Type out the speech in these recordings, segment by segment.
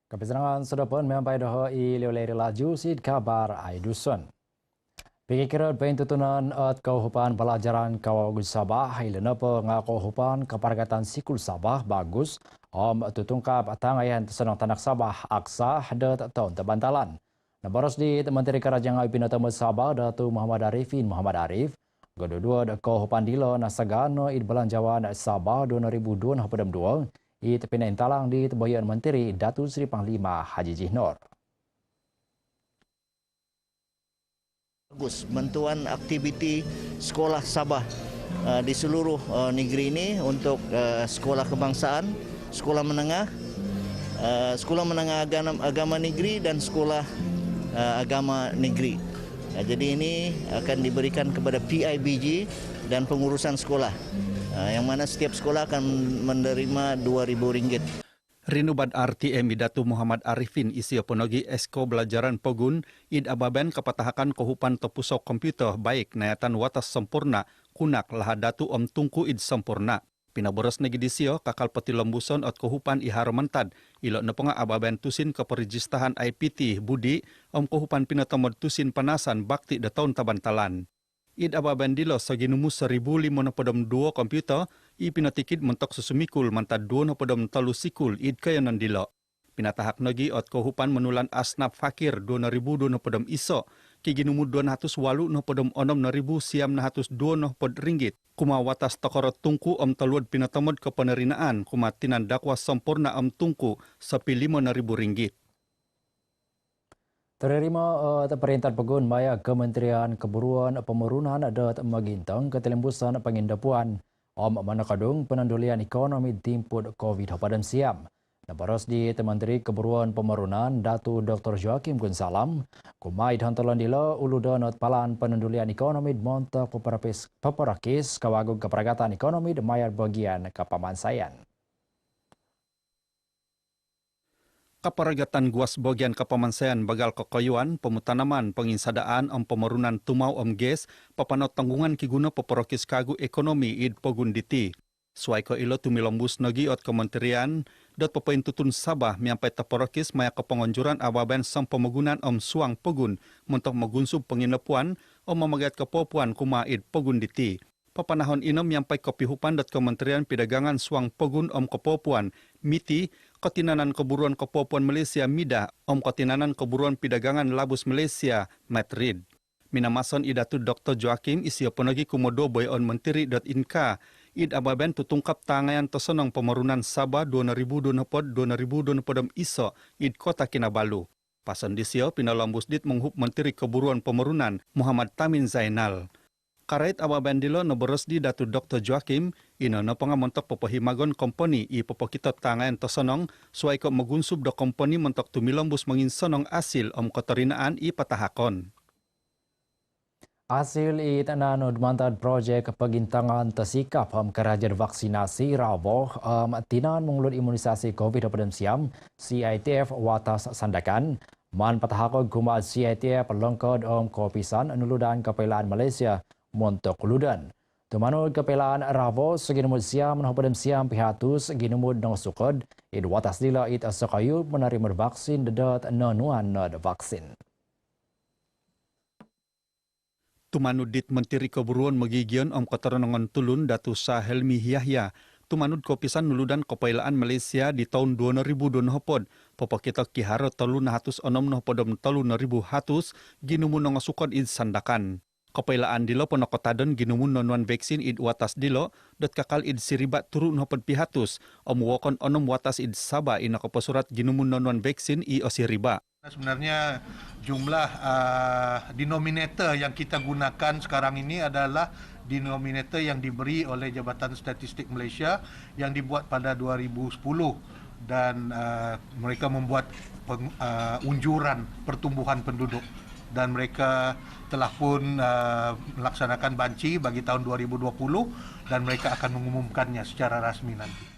Kepisangan sudah pun mempai dah oleh laju sid kabar Aiduson. Pikiran pentutunan at kauhupan pelajaran kawagus Sabah ilana pa nga kauhupan kepargatan sikul Sabah bagus tutungkap tangayan senang tanak Sabah aksa hadat tahun tebantalan. Nabaros di Menteri Kerajaan Pinatamu Sabah Datu Muhammad Arif kedua kauhupan dilo nasagano id belanjawan Sabah 2022 it pinaintalang di Tebayan Menteri Datu Sri Panglima Haji Jihnor. Bagus bantuan aktiviti sekolah Sabah di seluruh negeri ini untuk sekolah kebangsaan, sekolah menengah agama negeri dan sekolah agama negeri. Jadi ini akan diberikan kepada PIBG dan pengurusan sekolah, yang mana setiap sekolah akan menerima RM2.000. Rinubad RTM Datu Muhammad Arifin isi ponogi esko belajaran pogun id ababen kepatahakan kohupan tepusok komputer baik nayatan watas sempurna kunak laha datu tungku id sempurna. Pinaboros negi disio kakal peti lembuson ot kohupan ihar mentad ilo neponga ababen tusin keperjistahan IPT budi kohupan pinatomod tusin panasan bakti da tahun tabantalan. Id ababen dilo saginumu 1,562 komputer i pinatikid mentok susumikul mantad 2,3 sikul id kayanan dilo. Pinatahak nogi ot kohupan menulan asnap fakir 2,200 iso kiginumu 208,6 siam 202 ringgit. Kuma watas tokorot tungku taluad pinatamod kepenerinaan kuma tinan dakwa sempurna tungku sepi 5,000 ringgit. Terima perintah pegun maya Kementerian Keburuan Pemerunan adat magintang ketelembusan pengindapuan manakadung penandulian ekonomi timpud COVID padam siam. Nabaros di Menteri Keburuan Pemerunan Datu Dr. Joakim Gunsalam kumai hantalan dila uludan palan penandulian ekonomi montak peperakis kawagung keperagatan ekonomi mayar bagian kepamansayan. Kaparagatan guas bagian kepamansayan bagal kekoyuan, pemutanaman, penginsadaan, pemerunan tumau ges, papanot tanggungan kiguna peperokis kagu ekonomi id pogun diti. Suai ko ilo tumilombus nagi ot kementerian, dot pepain tutun Sabah miampai teperokis maya kepengonjuran ababen sam pemegunan suang pogun, mentok megunsub penginapuan, memagat kepopuan kuma id pogun diti. Papanahon ino miampai kopihupan dot kementerian pidagangan suang pogun kepopuan, miti, Kotinanan Keburuan Kepopuan Malaysia MIDA, Kotinanan Keburuan Pidagangan Labus Malaysia, Madrid. Minamason idatu Dr. Joakim isio ponogi kumodo boyon menteri.inka, id ababen tutungkap tangayan tosonong pemerunan Sabah 2024 iso, id kota Kinabalu. Pasan disio pinalambus dit menghup Menteri Keburuan Pemerunan Muhammad Tamin Zainal. Karait ababen dilo noboros di Datu Dr. Joakim, ino no pengamontok popohimagon komponi i popokitot tangayan tosonong, suai ko magunsub do komponi mentok tumilombus menginsonong asil kotorinaan i patahakon. Hasil itananod mantad projek pegintangan tersikap kerajaan vaksinasi Raboh tinan mengulut imunisasi COVID pada siam CITF watas sandakan man patahakon kumat CITF lengkod kopisan nuludan kepelaan Malaysia montok ludan. Tumanod kepelaan Raboh seginumud siam pada siam pihatus ginumud nang sukod id watas dila it asakayu menerima vaksin dedat nanuan vaksin. Tumanud dit Menteri Keburuan Magigion Keterangan Tulun Datu Sahelmi Yahya. Tumanud kopisan nuludan kepailaan Malaysia di tahun 2024. Popokita kiharo telun hatus telun ribu hatus ginumun nongasukon id sandakan. Kepailaan dilo penokotadon ginumun nonuan vaksin id watas dilo dot kakal id siribat turun hopod pihatus. Wokon watas id Sabah ina kepesurat ginumun nonuan vaksin i osiriba. Sebenarnya jumlah denominator yang kita gunakan sekarang ini adalah denominator yang diberi oleh Jabatan Statistik Malaysia yang dibuat pada 2010 dan mereka membuat unjuran pertumbuhan penduduk dan mereka telah pun melaksanakan banci bagi tahun 2020 dan mereka akan mengumumkannya secara rasmi nanti.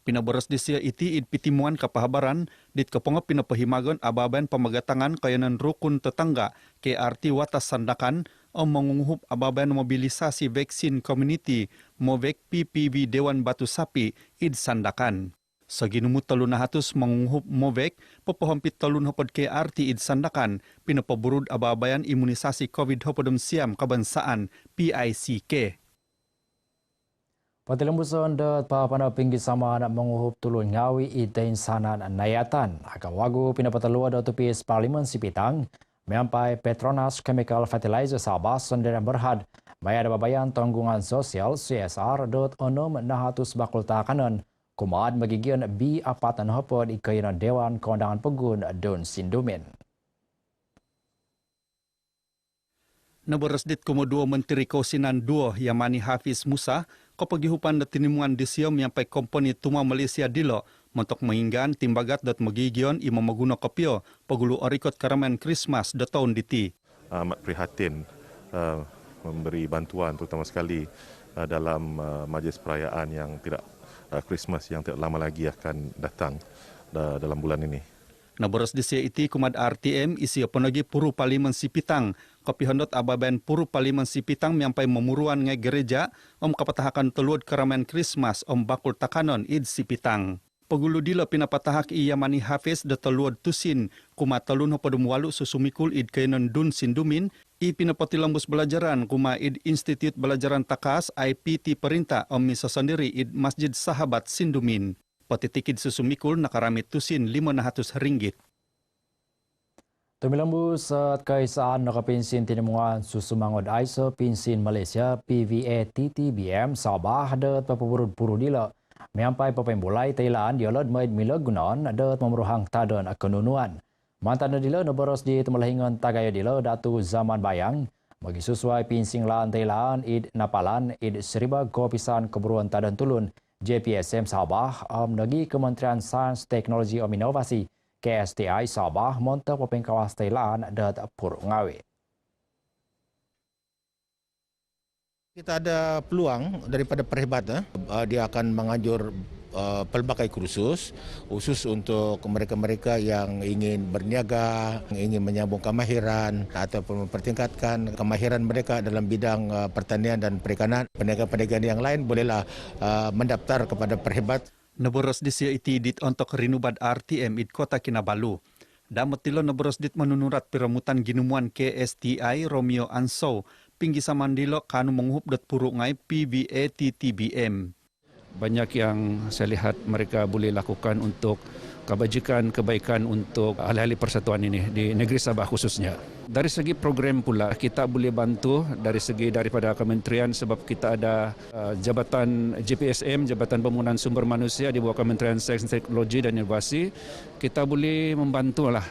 Pinaboros disia iti id pitimuan kapahabaran dit kepongop pinapahimagon ababen pemagatangan kayanan rukun tetangga KRT watas sandakan mengungup ababen mobilisasi vaksin community Movek PPV Dewan Batu Sapi id sandakan. Saginumu 300 menguhup Movek, pepohampit talun hopod KRT id sandakan, pinapaburud ababayan imunisasi COVID-19 siam kebangsaan PICK. Patilembusan dat papana pinggi sama nak menguhup tulun ngawi itain sanan nayatan. Akan wagu pinapatelua dat tupis Parlimen Sipitang, menyampai Petronas Chemical Fertilizer Sabah sendiri berhad. Maya ada babayan tanggungan sosial CSR dat onom nahatus bakul takanan. Kumad magigian B apatan hopod ikainan Dewan Keundangan Pegun Dun Sindumin. Naberesdit komodo Menteri Kausinan 2 Yamani Hafiz Musa, kepagihupan dat tinimungan disiam menyampai komponi Tuma Malaysia Dilo, mentok menginggan timbagat dat magigion ima maguna kopio, pagulu orikot karaman Christmas dat tahun diti. Amat prihatin memberi bantuan terutama sekali dalam majlis perayaan yang tidak Christmas yang tidak lama lagi akan datang dalam bulan ini. Naboros di iti kumad RTM isi penagi puru Parlimen Sipitang. Kopi hondot ababen puru Parlimen Sipitang menyampai memuruan ngai gereja kapatahakan teluad keramen Christmas bakul takanon id Sipitang. Pegulu dila pinapatahak Yamani Hafiz de teluad tusin kuma telun hopodum walu susumikul id kainon Dun Sindumin pinapati lambus belajaran kuma id Institut Belajaran Takas IPT Perintah misa sendiri id Masjid Sahabat Sindumin. Patitikid susumikul nakaramit tusin RM500. Tumilambus at kaisaan nakapinsin tinimungan susumangod ISO Pinsin Malaysia PVA-TTBM Sabah dat papaburud-puru dila. Menyampai papaimulay Thailand diolad maid milagunan dat memeruhang tadan kenunuan. Mantan dila nabaros di temalahingan tagaya dila datu zaman bayang. Bagi sesuai pinsing laan Thailand id napalan id seriba kopisan keburuan tadan tulun. JPSM Sabah nagi Kementerian Sains Teknologi Inovasi KSTI Sabah monta popengkawas Thailand dat pur ngawi. Kita ada peluang daripada perhebat, dia akan menganjur pelbagai kursus khusus untuk mereka-mereka yang ingin berniaga, ingin menyambung kemahiran ataupun mempertingkatkan kemahiran mereka dalam bidang pertanian dan perikanan. Peniaga-peniaga yang lain bolehlah mendaftar kepada perhebat. Naboros di iti dit untuk rinubad RTM id Kota Kinabalu. Dametilo naboros dit menunurat piramutan ginumuan KSTI Romeo Ansau pinggi samandilo kanu menguhup dat puru ngai PVA-TTBM. Banyak yang saya lihat mereka boleh lakukan untuk kebajikan, kebaikan untuk ahli-ahli persatuan ini di negeri Sabah khususnya. Dari segi program pula kita boleh bantu dari segi daripada kementerian sebab kita ada jabatan JPSM, Jabatan Pembangunan Sumber Manusia di bawah Kementerian Sains Teknologi dan Inovasi. Kita boleh membantulah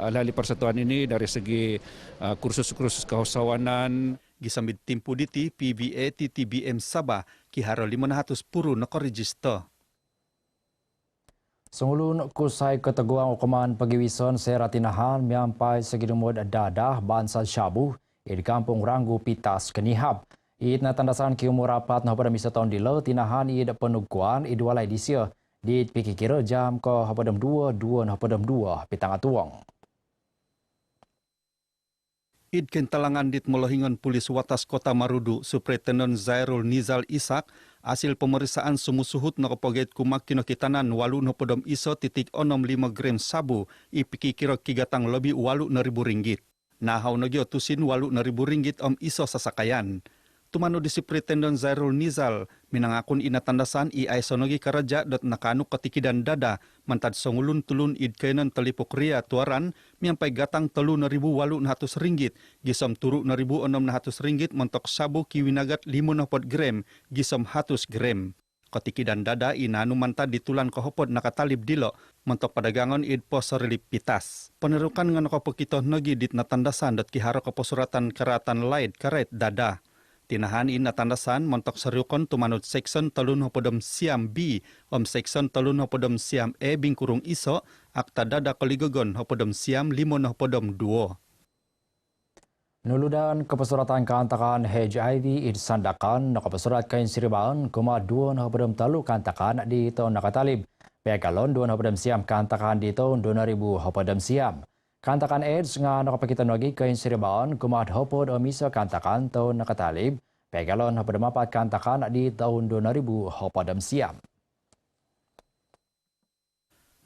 ahli-ahli persatuan ini dari segi kursus-kursus keusahawanan. Gisambit timpu diti PVA-TTBM Sabah kiharo 500 puru nako register. Sungulun kusai keteguang hukuman pagiwison seratinahan menyampai segidumud dadah bansa syabu di kampung Ranggu Pitas Kenihab. Id na tandasan kiumur rapat na pada misa tahun dilo tinahan id penuguan id walai disia di pikikira jam ke hapadam 2 na hapadam 2 pitang atuang. Id kentalangan dit molohingan Pulis Watas Kota Marudu Superintendent Zairul Nizal Ishak hasil pemeriksaan sumusuhut na kapaget kumak kinokitanan 8.6 gram sabu ipiki kira kigatang lebih RM8,000. Nahaw nagyo tusin RM8,000 iso sasakayan. Tumano di Superintendent Zairul Nizal minangakun inatandasan iaisonogi karaja dot nakanu katikidan dada mantad songulun tulun id kainan telipok ria tuaran miampai gatang RM800 gisom turu RM600 mentok sabu kiwinagat 50 gram gisom 100 gram. Katikidan dada inanu mantad ditulan kohopod nakatalib dilo mentok padagangan id pos relip pitas. Penerukan ngan kopokito nogi dit natandasan dot kiharo keposuratan keratan laid karet dada. Tinahan in natandasan montok seriukon tumanut Section 3 Siam B Section 3 Siam E bingkurung iso akta dada koligogon Siam 5 2. Nuludan kepesuratan kantakan HIV id sandakan nakapesurat kain siribaan kuma 2 talu kantakan di tahun nakatalib. Pegalon 2 Siam kantakan di tahun 2000 Siam. Kantakan AIDS nga nakapakita nogi kain siribaan kumad hopod o misa kantakan tahun nakatalib. Pegalon 4 kantakan di tahun 2000 Siam.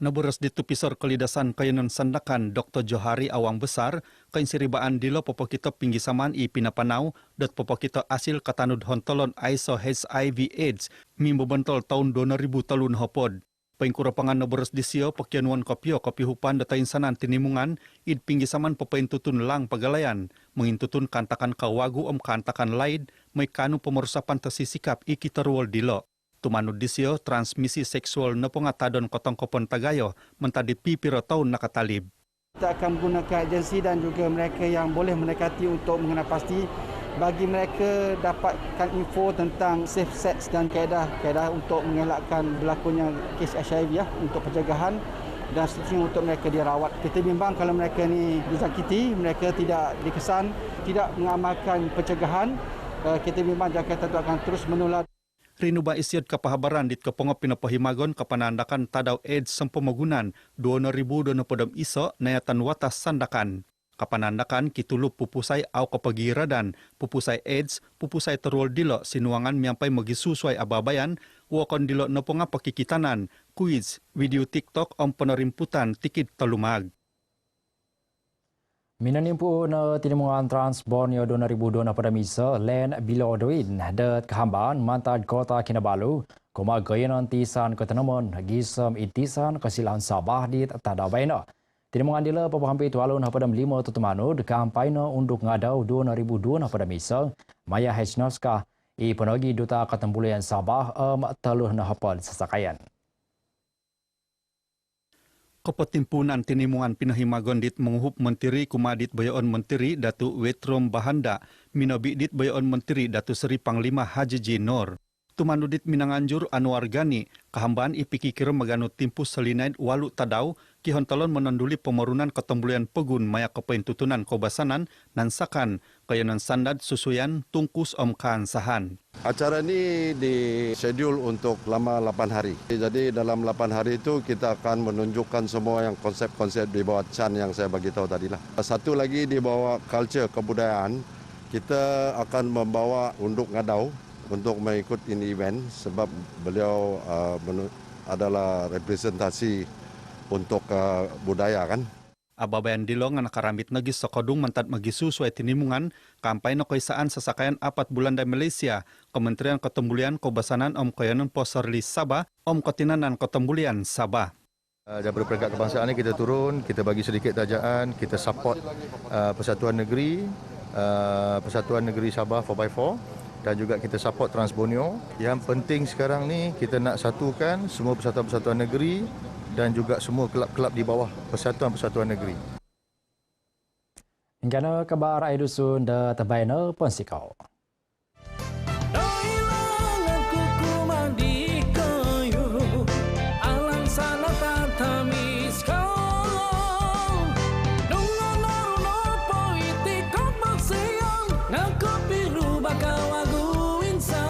Naburas di Tupisor Kelidasan Kayanan Sandakan Dr. Johari Awang Besar, kainsiribaan dilo popokito pinggisaman i pinapanau, dat popokito asil katanud hontolon ISO HIV AIDS, mimbo bentol tahun 2003 hopod. Paingkurapangan naburas di sio pakianuan kopio kopi hupan data insanan tinimungan, id pinggisaman pepaintutun lang pagalayan, mengintutun kantakan kawagu kantakan laid, may kanu pemerusapan tesisikap i kitarwal dilo. Tumanud disio transmisi seksual na pengatadon kotong kopon Tagayo mentadi pipiro tahun nakatalib. Kita akan menggunakan agensi dan juga mereka yang boleh mendekati untuk mengenal pasti bagi mereka dapatkan info tentang safe sex dan kaedah untuk mengelakkan berlakunya kes HIV untuk pencegahan dan seterusnya untuk mereka dirawat. Kita bimbang kalau mereka ni dijangkiti, mereka tidak dikesan, tidak mengamalkan pencegahan, kita bimbang jangkitan itu akan terus menular. Rinuba isiad kapahabaran dit kepongop pinapahimagon kapanandakan tadaw AIDS sempemogunan 2000 iso nayatan watas sandakan. Kapanandakan kitulup pupusay au kapagiradan, pupusay AIDS, pupusay terwal dilo sinuangan miampay magisusuay ababayan, wakon dilo naponga pakikitanan, quiz, video TikTok penerimputan tikit talumag. Minanimpu na tinimungan Trans Borneo 2002 pada misa Len Bilodoin dat kehambaan mantad kota Kinabalu kumagayanan tisan ketenaman gisam itisan kesilan Sabah di Tadabaina. Tinimungan dila papahampi tualun pada 5 tutumanu dekampaina untuk ngadau 2002 pada misa Maya Hechnoska i penagi duta ketembulian Sabah teluh na hapal sesakayan. Kepetimpunan tinimungan pinahimagon dit menguhup menteri kumadit bayaon menteri Datu Wetrom Bahanda, minobi dit bayaon menteri Datu Seri Panglima Haji Jinor. Tumanudit Minanganjur Anwar Gani, kahambaan ipikikir maganu timpus selinaid walu tadau, kihontalon menanduli pemerunan ketembulian pegun maya kepaintutunan kobasanan, nansakan, kayanan sandad susuyan tungkus omkaan sahan. Acara ini dischedule untuk lama 8 hari. Jadi dalam 8 hari itu kita akan menunjukkan semua yang konsep-konsep di bawah Chan yang saya bagi tahu tadi lah. Satu lagi di bawah culture kebudayaan, kita akan membawa Unduk Ngadau untuk mengikut ini event sebab beliau adalah representasi untuk budaya kan. Ababayan dilong anak karambit negis sekodung mentat magisu suai tinimungan kampai no kaisaan sesakayan 4 bulan dari Malaysia Kementerian Ketembulian Kobasanan Kayanan Poserli Sabah Kotinanan Ketembulian Sabah. Daripada peringkat kebangsaan ini kita turun, kita bagi sedikit tajaan, kita support Persatuan Negeri Sabah 4x4 dan juga kita support Trans Borneo. Yang penting sekarang ni kita nak satukan semua persatuan-persatuan negeri dan juga semua kelab-kelab di bawah persatuan-persatuan negeri. Hingga kabar Aidusun da terbaik na ponsikau.